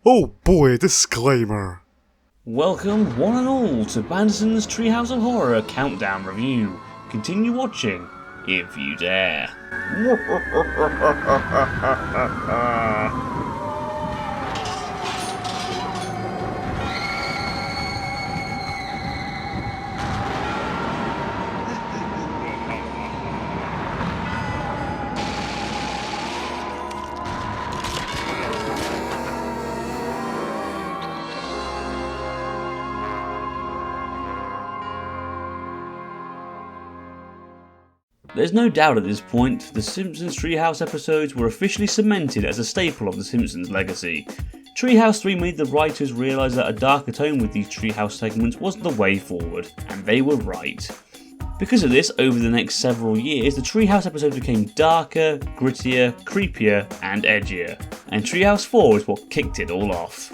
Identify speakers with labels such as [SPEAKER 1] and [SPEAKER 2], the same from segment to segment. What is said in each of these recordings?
[SPEAKER 1] Oh boy, disclaimer.
[SPEAKER 2] Welcome one and all to Banderson's Treehouse of Horror Countdown Review. Continue watching, if you dare. There's no doubt at this point, the Simpsons Treehouse episodes were officially cemented as a staple of the Simpsons legacy. Treehouse 3 made the writers realise that a darker tone with these Treehouse segments was the way forward, and they were right. Because of this, over the next several years, the Treehouse episodes became darker, grittier, creepier, and edgier, and Treehouse 4 is what kicked it all off.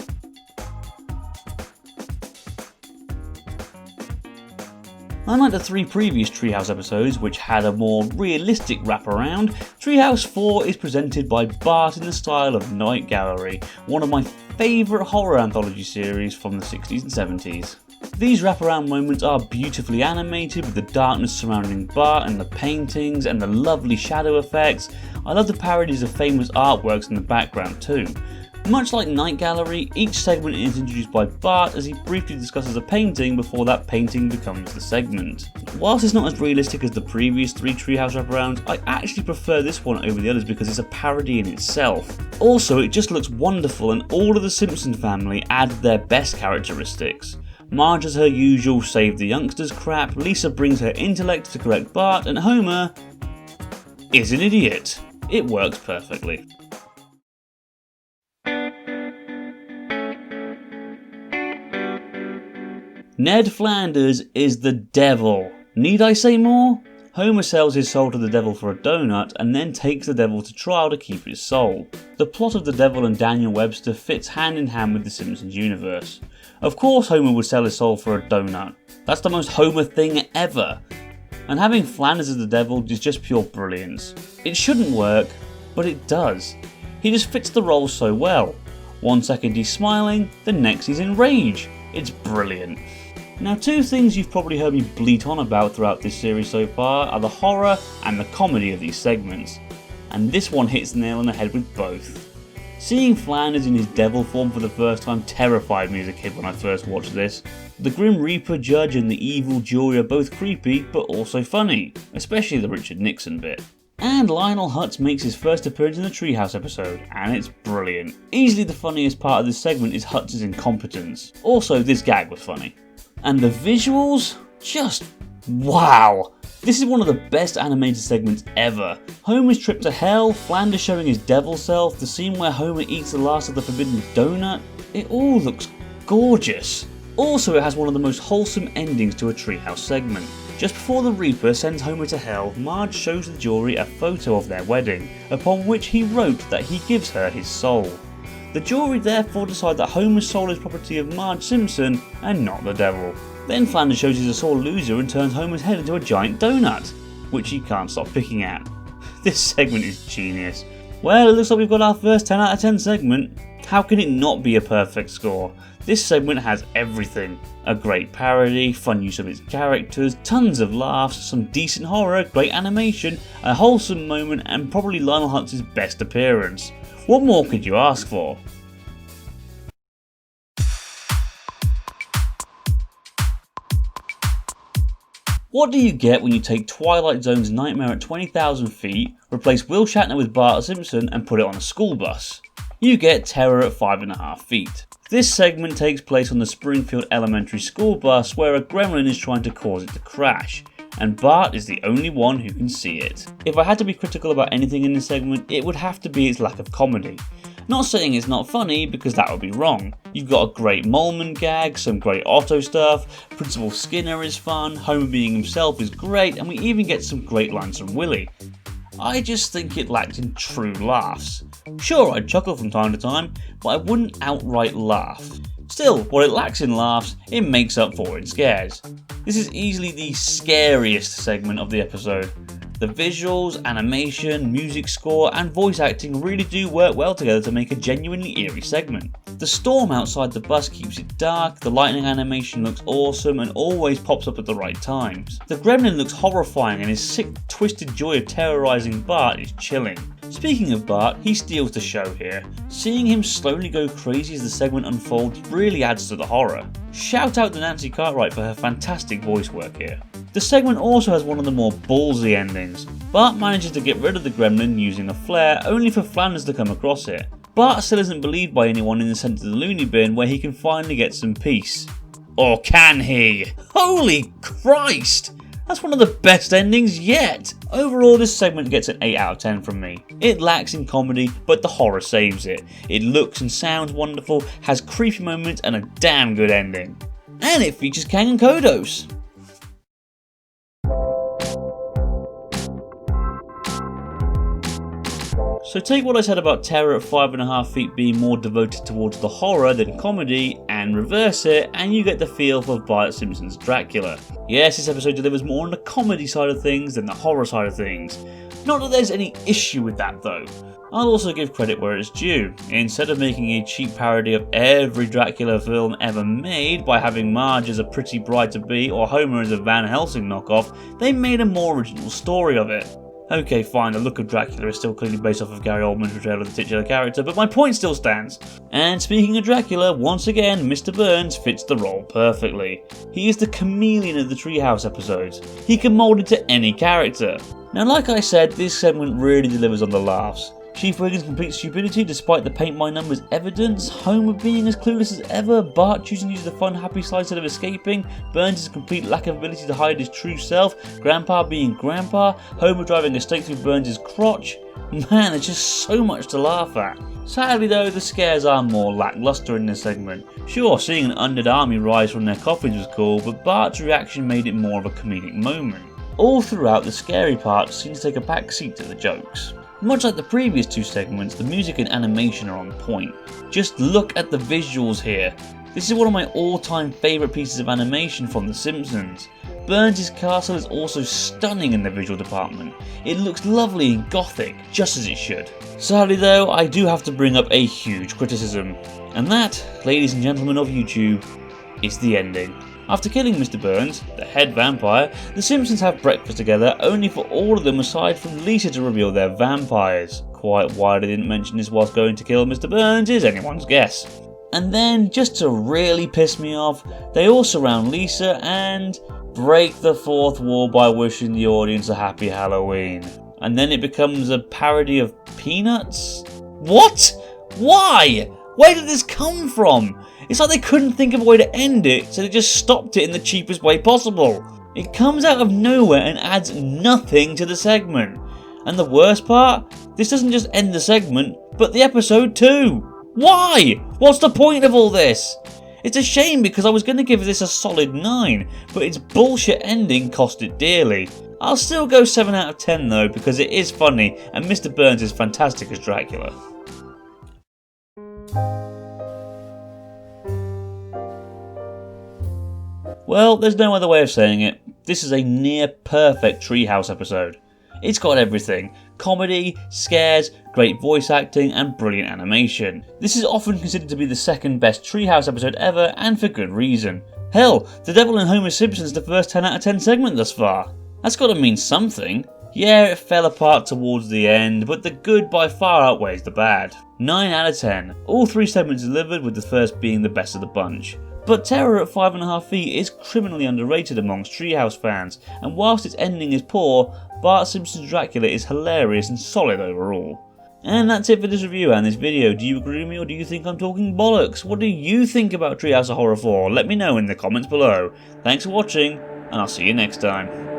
[SPEAKER 2] Unlike the three previous Treehouse episodes, which had a more realistic wraparound, Treehouse 4 is presented by Bart in the style of Night Gallery, one of my favourite horror anthology series from the 60s and 70s. These wraparound moments are beautifully animated with the darkness surrounding Bart and the paintings and the lovely shadow effects. I love the parodies of famous artworks in the background too. Much like Night Gallery, each segment is introduced by Bart as he briefly discusses a painting before that painting becomes the segment. Whilst it's not as realistic as the previous three Treehouse wraparounds, I actually prefer this one over the others because it's a parody in itself. Also, it just looks wonderful and all of the Simpsons family add their best characteristics. Marge has her usual save the youngsters crap, Lisa brings her intellect to correct Bart, and Homer is an idiot. It works perfectly. Ned Flanders is the devil. Need I say more? Homer sells his soul to the devil for a donut and then takes the devil to trial to keep his soul. The plot of The Devil and Daniel Webster fits hand in hand with the Simpsons universe. Of course Homer would sell his soul for a donut. That's the most Homer thing ever. And having Flanders as the devil is just pure brilliance. It shouldn't work, but it does. He just fits the role so well. 1 second he's smiling, the next he's in rage. It's brilliant. Now, two things you've probably heard me bleat on about throughout this series so far are the horror and the comedy of these segments, and this one hits the nail on the head with both. Seeing Flanders in his devil form for the first time terrified me as a kid when I first watched this. The Grim Reaper judge and the evil jury are both creepy, but also funny, especially the Richard Nixon bit. And Lionel Hutz makes his first appearance in the Treehouse episode, and it's brilliant. Easily the funniest part of this segment is Hutz's incompetence. Also, this gag was funny. And the visuals? Just wow! This is one of the best animated segments ever. Homer's trip to hell, Flanders showing his devil self, the scene where Homer eats the last of the forbidden donut. It all looks gorgeous. Also, it has one of the most wholesome endings to a Treehouse segment. Just before the Reaper sends Homer to hell, Marge shows the jury a photo of their wedding, upon which he wrote that he gives her his soul. The jury therefore decide that Homer's soul is property of Marge Simpson and not the devil. Then Flanders shows he's a sore loser and turns Homer's head into a giant donut, which he can't stop picking at. This segment is genius. Well, it looks like we've got our first 10 out of 10 segment. How can it not be a perfect score? This segment has everything. A great parody, fun use of its characters, tons of laughs, some decent horror, great animation, a wholesome moment, and probably Lionel Hutz's best appearance. What more could you ask for? What do you get when you take Twilight Zone's Nightmare at 20,000 feet, replace Will Shatner with Bart Simpson and put it on a school bus? You get Terror at 5.5 feet. This segment takes place on the Springfield Elementary School bus where a gremlin is trying to cause it to crash, and Bart is the only one who can see it. If I had to be critical about anything in this segment, it would have to be its lack of comedy. Not saying it's not funny, because that would be wrong. You've got a great Molman gag, some great Otto stuff, Principal Skinner is fun, Homer being himself is great, and we even get some great lines from Willie. I just think it lacked in true laughs. Sure, I'd chuckle from time to time, but I wouldn't outright laugh. Still, what it lacks in laughs, it makes up for in scares. This is easily the scariest segment of the episode. The visuals, animation, music score and voice acting really do work well together to make a genuinely eerie segment. The storm outside the bus keeps it dark, the lightning animation looks awesome and always pops up at the right times. The Gremlin looks horrifying and his sick, twisted joy of terrorising Bart is chilling. Speaking of Bart, he steals the show here. Seeing him slowly go crazy as the segment unfolds really adds to the horror. Shout out to Nancy Cartwright for her fantastic voice work here. The segment also has one of the more ballsy endings. Bart manages to get rid of the Gremlin using a flare, only for Flanders to come across it. Bart still isn't believed by anyone in the centre of the loony bin where he can finally get some peace. Or can he? Holy Christ! That's one of the best endings yet! Overall, this segment gets an 8 out of 10 from me. It lacks in comedy, but the horror saves it. It looks and sounds wonderful, has creepy moments and a damn good ending. And it features Kang and Kodos. So take what I said about Terror at 5.5 feet being more devoted towards the horror than comedy and reverse it and you get the feel for Bart Simpson's Dracula. Yes, this episode delivers more on the comedy side of things than the horror side of things. Not that there's any issue with that though. I'll also give credit where it's due. Instead of making a cheap parody of every Dracula film ever made by having Marge as a pretty bride-to-be or Homer as a Van Helsing knockoff, they made a more original story of it. Okay, fine, the look of Dracula is still clearly based off of Gary Oldman's portrayal of the titular character, but my point still stands. And speaking of Dracula, once again, Mr. Burns fits the role perfectly. He is the chameleon of the Treehouse episodes. He can mould into any character. Now, like I said, this segment really delivers on the laughs. Chief Wiggum's complete stupidity despite the paint-by-numbers evidence, Homer being as clueless as ever, Bart choosing to use the fun happy side instead of escaping, Burns' complete lack of ability to hide his true self, Grandpa being Grandpa, Homer driving a stake through Burns' crotch. Man, there's just so much to laugh at. Sadly though, the scares are more lackluster in this segment. Sure, seeing an undead army rise from their coffins was cool, but Bart's reaction made it more of a comedic moment. All throughout, the scary parts seem to take a back seat to the jokes. Much like the previous two segments, the music and animation are on point. Just look at the visuals here. This is one of my all-time favourite pieces of animation from The Simpsons. Burns' castle is also stunning in the visual department. It looks lovely and gothic, just as it should. Sadly though, I do have to bring up a huge criticism. And that, ladies and gentlemen of YouTube, is the ending. After killing Mr. Burns, the head vampire, the Simpsons have breakfast together only for all of them aside from Lisa to reveal they're vampires. Quite why they didn't mention this whilst going to kill Mr. Burns is anyone's guess. And then, just to really piss me off, they all surround Lisa and break the fourth wall by wishing the audience a happy Halloween. And then it becomes a parody of Peanuts? What? Why? Where did this come from? It's like they couldn't think of a way to end it, so they just stopped it in the cheapest way possible. It comes out of nowhere and adds nothing to the segment. And the worst part? This doesn't just end the segment, but the episode too. Why? What's the point of all this? It's a shame because I was going to give this a solid 9, but its bullshit ending cost it dearly. I'll still go 7 out of 10 though because it is funny and Mr. Burns is fantastic as Dracula. Well, there's no other way of saying it. This is a near perfect Treehouse episode. It's got everything. Comedy, scares, great voice acting and brilliant animation. This is often considered to be the second best Treehouse episode ever and for good reason. Hell, The Devil and Homer Simpson is the first 10 out of 10 segment thus far. That's got to mean something. Yeah, it fell apart towards the end, but the good by far outweighs the bad. 9 out of 10. All 3 segments delivered, with the first being the best of the bunch. But Terror at 5.5 feet is criminally underrated amongst Treehouse fans, and whilst its ending is poor, Bart Simpson's Dracula is hilarious and solid overall. And that's it for this review and this video. Do you agree with me or do you think I'm talking bollocks? What do you think about Treehouse of Horror 4? Let me know in the comments below. Thanks for watching, and I'll see you next time.